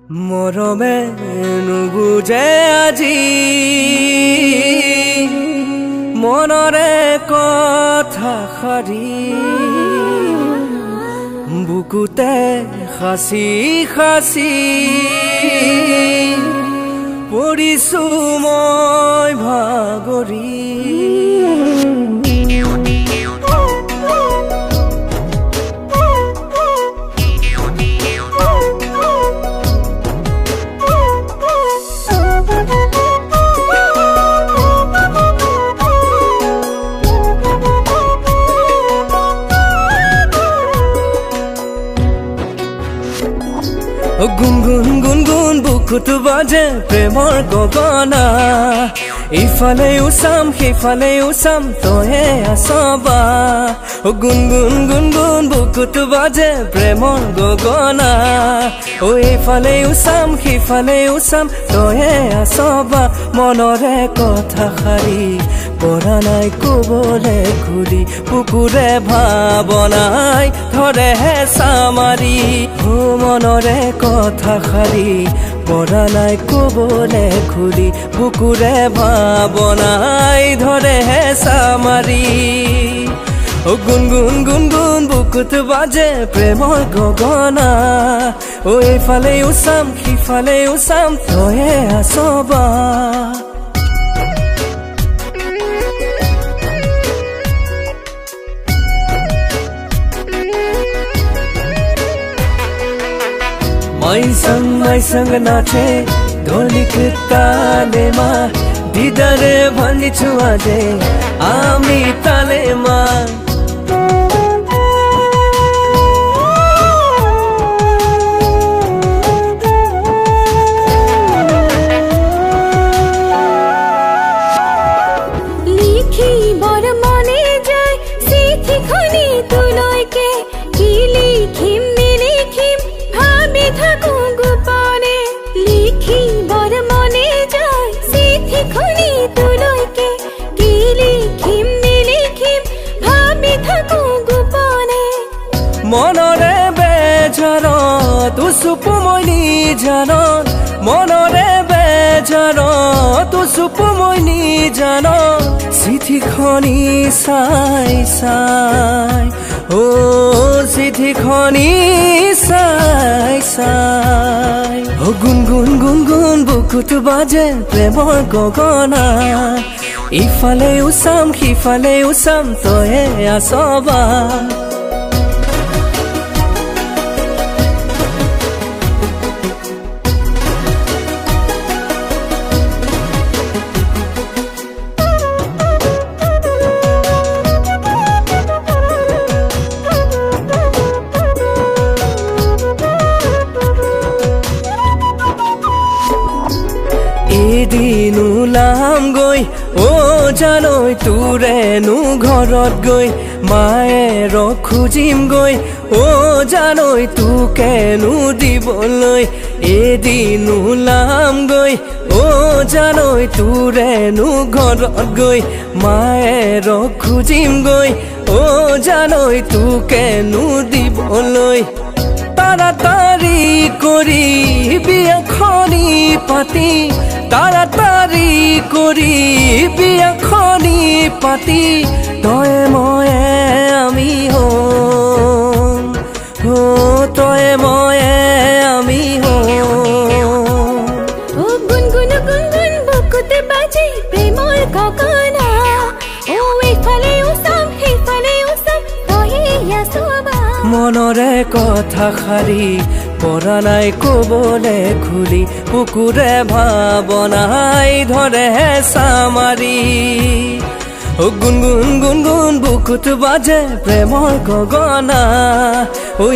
মৰমে নুবুজে আজি মনৰে কথা সাৰি বুকুতে খাচি খাচি পৰিছো মই ভাগৰি গুনগুন গুনগুন বুকুত বাজে প্ৰেমৰ গগনা ইফালেও চাম সিফালেও চাম তয়ে আছবা গুনগুন গুনগুন বুকুত বাজে প্ৰেমৰ গগনা ইফালেও চাম সিফালেও চাম তয়ে আছবা মনৰে কথা সাৰি পৰা নাই কবলে খুলি বুকুৰে ভাৱনাই ধৰে হেঁচা মাৰি মনৰে কথা সাৰি পৰা নাই কবলে খুলি বুকুৰে ভাৱনাই ধৰে হেঁচা মাৰি গুনগুন গুনগুন বুকুত বাজে প্ৰেমৰ গগনা এইফালেও চাম সিফালেও চাম তয়ে আছবা मैसँग नाचे ढोलिक तालेमा दिदरे भनिछु आजे आमी तालेमा लिखी बर मने जाय सिथि खनि तुलैके कि लिखिम निलिखिम भाबी थाकु गोपने लिखी बर मने जाय सिथि खनि तुलैके कि लिखिम निलिखिम भाबी थाकु गोपने मनरे बेजार तु सुपु मैनी जान मनरे बेजार तु सुपु मैनी जान सिथि खनि साई साई ओ सिथि खनि साई साई गुनगुन गुनगुन बुकुत बाजे प्रेমৰ গগনা ইফালেও চাম সিফালেও চাম তয়ে আছবা এদিন ওলাম গৈ জানৈ তোৰেনো ঘৰত গৈ মায়েৰ খুজিম গৈ জানৈ তোকেনো দিবলৈ এদিন ওলাম গৈ জানৈ তোৰেনো ঘৰত গৈ মায়েৰ খুজিম গৈ জানৈ তোকেনো দিবলৈ তাড়াতাড়ি কৰি বিয়াখনি পাতি তাড়াতাড়ি কৰি বিয়াখনি পাতি তয়ে ময়ে আমি হম তয়ে ময়ে আমি হম গুনগুন গুনগুন বুকুত বাজে প্ৰেমৰ গগনা এইফালেও চাম সেইফালেও চাম তয়ে আছবা মনৰে কথা সাৰি পৰা নাই কবলে খুলি বুকুৰে ভাৱনাই ধৰে হেঁচা মাৰি গুনগুন গুনগুন বুকুত বাজে প্ৰেমৰ গগনা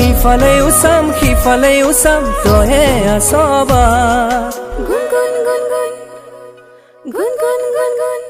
ইফালেও চাম সিফালেও চাম তয়ে আছবা গুনগুন গুনগুন গুনগুন গুনগুন